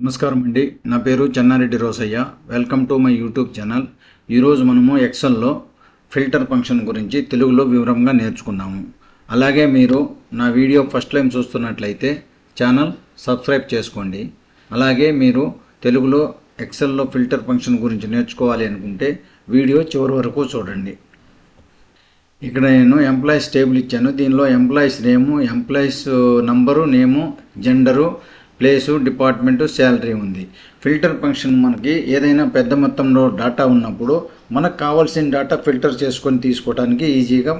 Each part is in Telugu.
నమస్కారం అండి. నా పేరు Chennareddy Rosaiah. Welcome to my YouTube channel. ఈరోజు మనము ఎక్సెల్లో ఫిల్టర్ ఫంక్షన్ గురించి తెలుగులో వివరంగా నేర్చుకున్నాము. అలాగే మీరు నా వీడియో ఫస్ట్ టైం చూస్తున్నట్లయితే ఛానల్ సబ్స్క్రైబ్ చేసుకోండి. అలాగే మీరు తెలుగులో ఎక్సెల్లో ఫిల్టర్ ఫంక్షన్ గురించి నేర్చుకోవాలి అనుకుంటే వీడియో చివరి వరకు చూడండి. ఇక్కడ నేను ఎంప్లాయీస్ టేబుల్ ఇచ్చాను. దీనిలో ఎంప్లాయీస్ నేము, ఎంప్లాయీస్ నంబరు, నేము, జెండరు, ప్లేసు, డిపార్ట్మెంటు, శాలరీ ఉంది. ఫిల్టర్ ఫంక్షన్ మనకి ఏదైనా పెద్ద మొత్తంలో డేటా ఉన్నప్పుడు మనకు కావాల్సిన డేటా ఫిల్టర్ చేసుకొని తీసుకోవడానికి ఈజీగా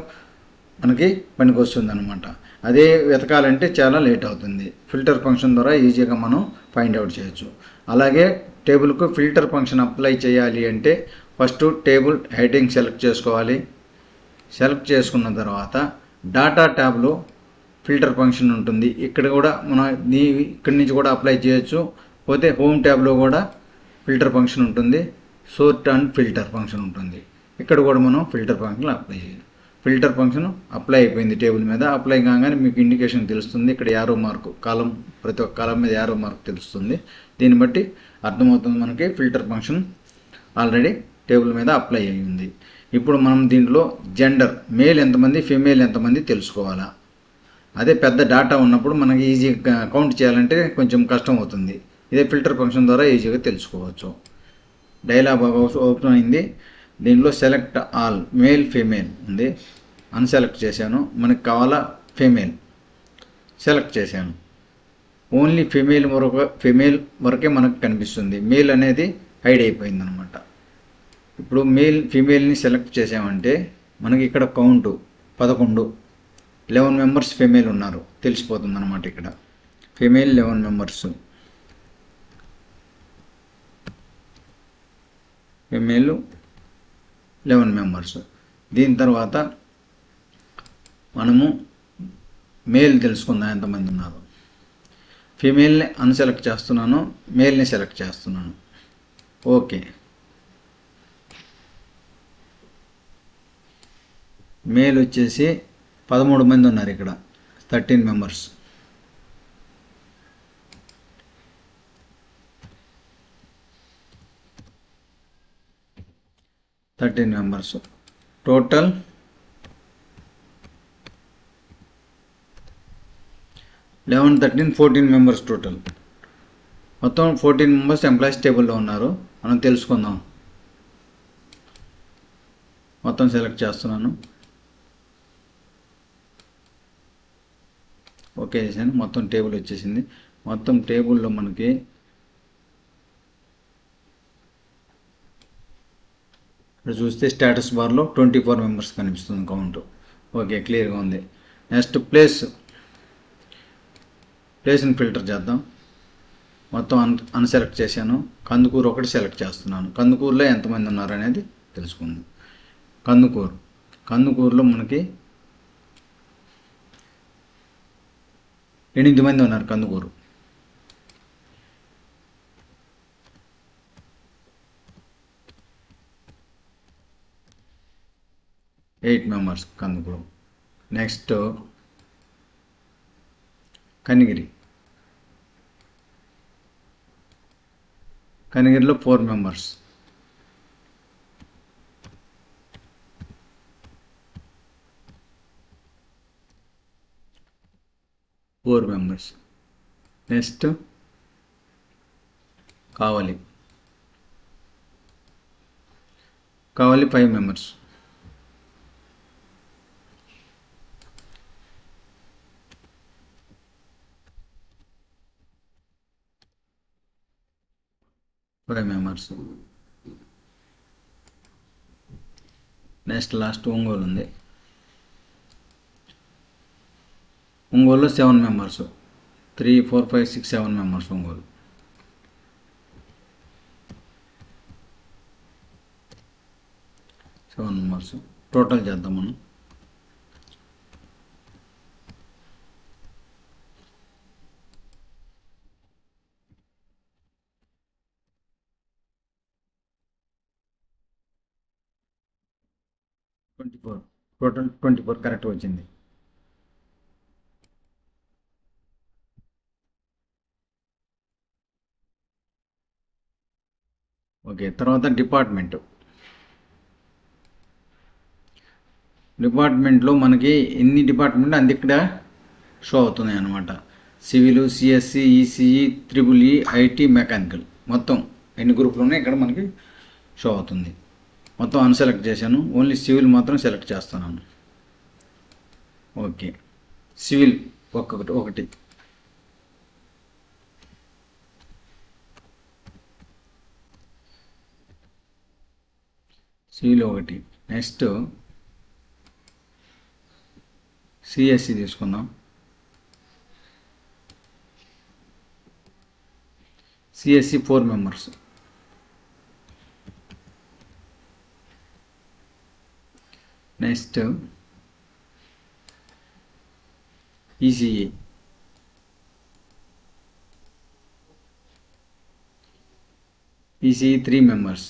మనకి పనికి వస్తుంది అనమాట. అదే వెతకాలంటే చాలా లేట్ అవుతుంది. ఫిల్టర్ ఫంక్షన్ ద్వారా ఈజీగా మనం ఫైండ్ అవుట్ చేయొచ్చు. అలాగే టేబుల్కు ఫిల్టర్ ఫంక్షన్ అప్లై చేయాలి అంటే ఫస్ట్ టేబుల్ హెడ్డింగ్ సెలెక్ట్ చేసుకోవాలి. సెలెక్ట్ చేసుకున్న తర్వాత డాటా ట్యాబ్లో ఫిల్టర్ ఫంక్షన్ ఉంటుంది. ఇక్కడ కూడా మనం ఇక్కడి నుంచి కూడా అప్లై చేయొచ్చు. పోతే హోమ్ ట్యాబ్లో కూడా ఫిల్టర్ ఫంక్షన్ ఉంటుంది. సోర్ట్ అండ్ ఫిల్టర్ ఫంక్షన్ ఉంటుంది. ఇక్కడ కూడా మనం ఫిల్టర్ ఫంక్షన్ అప్లై చేయాలి. ఫిల్టర్ ఫంక్షన్ అప్లై అయిపోయింది. టేబుల్ మీద అప్లై కాగానే మీకు ఇండికేషన్ తెలుస్తుంది. ఇక్కడ యారో మార్కు కాలం, ప్రతి ఒక్క కాలం మీద యారో మార్క్ తెలుస్తుంది. దీన్ని బట్టి అర్థమవుతుంది మనకి ఫిల్టర్ ఫంక్షన్ ఆల్రెడీ టేబుల్ మీద అప్లై అయ్యింది. ఇప్పుడు మనం దీంట్లో జెండర్, మేల్ ఎంతమంది, ఫీమేల్ ఎంతమంది తెలుసుకోవాలా. అదే పెద్ద డేటా ఉన్నప్పుడు మనకి ఈజీగా కౌంట్ చేయాలంటే కొంచెం కష్టం అవుతుంది. ఇదే ఫిల్టర్ ఫంక్షన్ ద్వారా ఈజీగా తెలుసుకోవచ్చు. డైలాగ్ ఓపెన్ అయింది. దీనిలో సెలెక్ట్ ఆల్, మేల్, ఫీమేల్ ఉంది. అన్సెలెక్ట్ చేశాను. మనకు కావాలా ఫీమేల్, సెలెక్ట్ చేశాను. ఓన్లీ ఫీమేల్ వరకే మనకు కనిపిస్తుంది. మేల్ అనేది హైడ్ అయిపోయింది అనమాట. ఇప్పుడు ఫీమేల్ని సెలెక్ట్ చేసామంటే మనకి ఇక్కడ కౌంటు 11 మెంబర్స్ ఫీమేల్ ఉన్నారు తెలిసిపోతుంది అనమాట. ఇక్కడ ఫీమేల్ 11 మెంబర్స్, ఫీమేల్ 11 మెంబర్స్. దీని తర్వాత మనము మేల్ తెలుసుకుందాం ఎంతమంది ఉన్నారు. ఫీమేల్ని అన్సెలెక్ట్ చేస్తున్నాను, మేల్ని సెలెక్ట్ చేస్తున్నాను. ఓకే. మేల్ వచ్చేసి 13 మంది ఉన్నారు. ఇక్కడ 13 మెంబర్స్. Total 11, 13, 14 members total. మొత్తం 14 మెంబర్స్ ఎంప్లాయీస్ టేబుల్లో ఉన్నారు. మనం తెలుసుకుందాం. మొత్తం సెలెక్ట్ చేస్తున్నాను. ఓకే చేశాను. మొత్తం టేబుల్ వచ్చేసింది. మొత్తం టేబుల్లో మనకి ఇక్కడ చూస్తే స్టేటస్ బార్లో 24 మెంబర్స్ కనిపిస్తుంది కౌంట్. ఓకే, క్లియర్గా ఉంది. నెక్స్ట్ ప్లేస్ని ఫిల్టర్ చేద్దాం. మొత్తం అన్సెలెక్ట్ చేశాను. కందుకూరు ఒకటి సెలెక్ట్ చేస్తున్నాను. కందుకూరులో ఎంతమంది ఉన్నారు అనేది తెలుసుకుందాం. కందుకూరులో మనకి 8 మంది ఉన్నారు. కందుకూరు 8 మెంబర్స్ కందుకూరు. నెక్స్ట్ కనిగిరిలో 4 members. Next Kavali 5 members. Next last Ongole ఉంది. ఒంగోలులో 7 మెంబర్స్. 3, 4, 5, 6, 7 మెంబర్స్ ఒంగోలు. టోటల్ చేద్దాం మనం. టోటల్ 24 కరెక్ట్ వచ్చింది. ఓకే, తర్వాత డిపార్ట్మెంట్లో మనకి ఎన్ని డిపార్ట్మెంట్ అంది ఇక్కడ షో అవుతున్నాయి అన్నమాట. Civil, CSC, ECE, triple E, IT, mechanical మొత్తం ఎన్ని గ్రూపులు ఉన్నాయి ఇక్కడ మనకి షో అవుతుంది. మొత్తం అన్సెలెక్ట్ చేశాను, ఓన్లీ సివిల్ మాత్రం సెలెక్ట్ చేస్తున్నాను. ఓకే, సివిల్ ఒకటి సివిల్ ఒకటి. నెక్స్ట్ సిఎస్సి తీసుకుందాం. CSC 4 members. Next ECE ECE 3 members.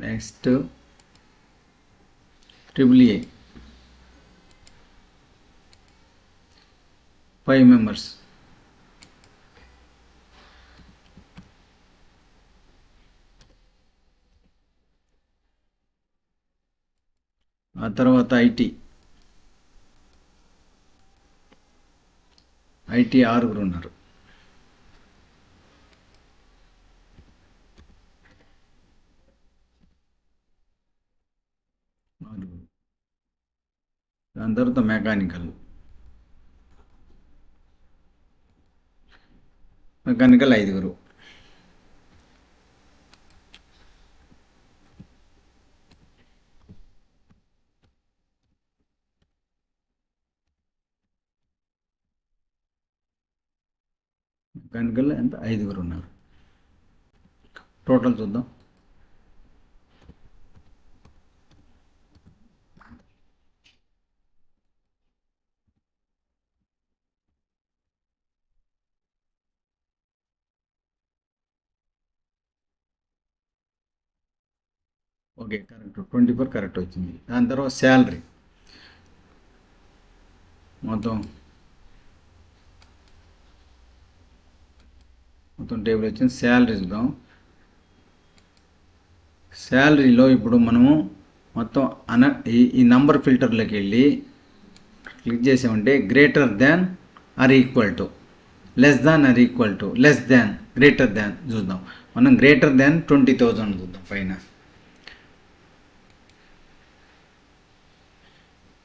Next triple A 5 members. ఆ తర్వాత ఐటీ 6 ఉన్నారు. దాని తర్వాత మెకానికల్ 5. మెకానికల్ ఎంత 5 ఉన్నారు. టోటల్ చూద్దాం. ఓకే, కరెక్ట్ 24 కరెక్ట్ వచ్చింది. దాని తర్వాత శాలరీ మొత్తం టేబుల్ వచ్చింది. శాలరీ చూద్దాం. శాలరీలో ఇప్పుడు మనము మొత్తం ఈ నంబర్ ఫిల్టర్లోకి వెళ్ళి క్లిక్ చేసామంటే greater than or equal to, less than or equal to, less than, greater than చూద్దాం. మనం గ్రేటర్ దాన్ 20,000 చూద్దాం. పైన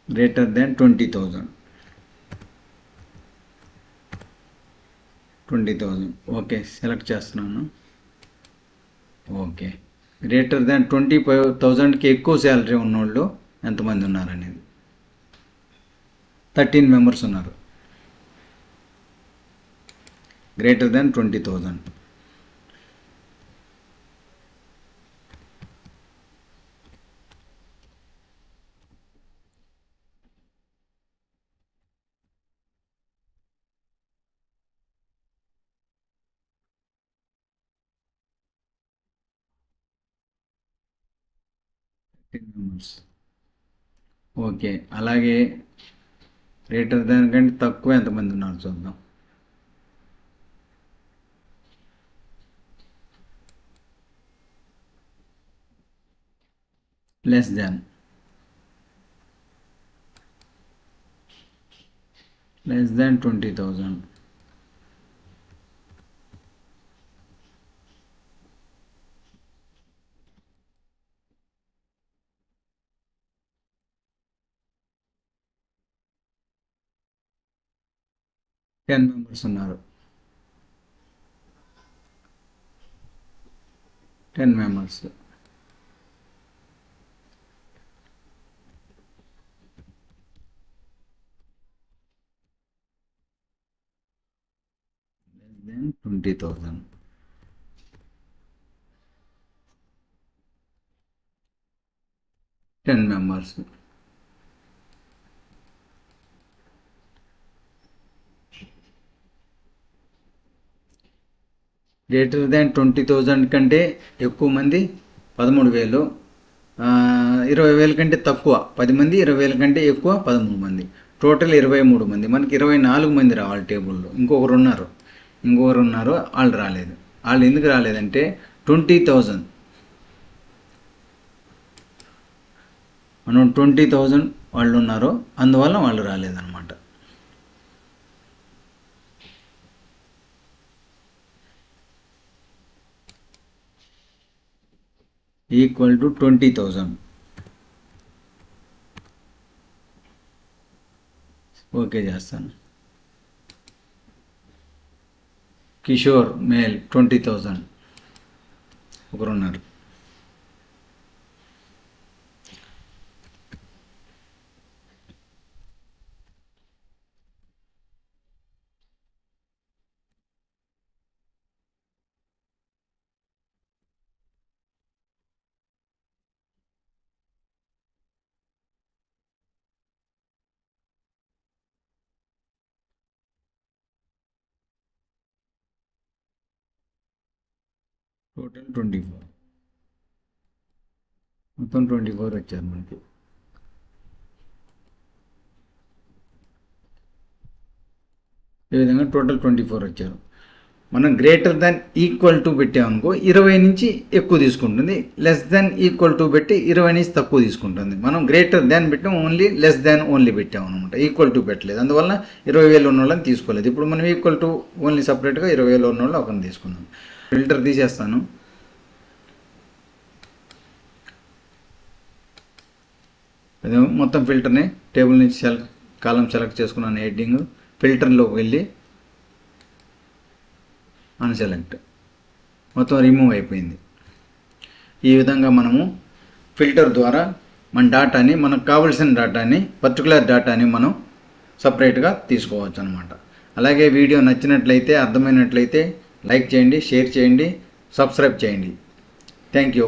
గ్రేటర్ దాన్ 20,000. ఓకే, సెలెక్ట్ చేస్తున్నాను. ఓకే, గ్రేటర్ దాన్ 25,000కి ఎక్కువ శాలరీ ఉన్నోళ్ళు ఎంతమంది ఉన్నారనేది 13 మెంబర్స్ ఉన్నారు. Greater than 20,000. ఓకే, అలాగే గ్రేటర్ దాన్ కంటే తక్కువ ఎంతమంది ఉన్నారు చూద్దాం. Less than 20,000. టెన్ మెంబర్స్ ఉన్నారు. 10 members. Then 20,000. 10 members. Greater than 20,000 కంటే ఎక్కువ మంది 13,000. 20,000 కంటే తక్కువ 10 మంది, 20,000 కంటే ఎక్కువ 13 మంది. టోటల్ 23 మంది, మనకి 24 మంది రావాలి టేబుల్లో. ఇంకొకరు ఉన్నారు వాళ్ళు రాలేదు. వాళ్ళు ఎందుకు రాలేదంటే 20,000 మనం 20,000 వాళ్ళు ఉన్నారు, అందువల్ల వాళ్ళు రాలేదన్నమాట. Equal to 20,000. ఓకే చేస్తాను. కిషోర్ మేల్ 20,000 ఒకరున్నారు. టోటల్ 24, మొత్తం 24 వచ్చారు మనకి. ఈ విధంగా టోటల్ 24 వచ్చారు. మనం గ్రేటర్ దాన్ ఈక్వల్ టు పెట్టామనుకో 20 నుంచి ఎక్కువ తీసుకుంటుంది, లెస్ దాన్ ఈక్వల్ టు పెట్టి 20 నుంచి తక్కువ తీసుకుంటుంది. మనం గ్రేటర్ దాన్ పెట్టాం, ఓన్లీ లెస్ దాన్ ఓన్లీ పెట్టాం అనమాట, ఈక్వల్ టు పెట్టలేదు. అందువల్ల 20,000 ఉన్న వాళ్ళని తీసుకోలేదు. ఇప్పుడు మనం ఈక్వల్ టు ఓన్లీ సపరేట్గా 20,000 ఉన్న వాళ్ళు ఒకరిని తీసుకుందాం. ఫిల్టర్ తీసేస్తాను. మొత్తం ఫిల్టర్ని టేబుల్ నుంచి కాలం సెలెక్ట్ చేసుకున్నాను. హెడ్డింగ్ ఫిల్టర్లోకి వెళ్ళి అన్సెలెక్ట్, మొత్తం రిమూవ్ అయిపోయింది. ఈ విధంగా మనము ఫిల్టర్ ద్వారా మన డాటాని, మనకు కావలసిన డాటాని, పర్టికులర్ డాటాని మనం సపరేట్గా తీసుకోవచ్చు అనమాట. అలాగే వీడియో నచ్చినట్లయితే, అర్థమైనట్లయితే లైక్ చేయండి, షేర్ చేయండి, సబ్స్క్రైబ్ చేయండి. Thank you.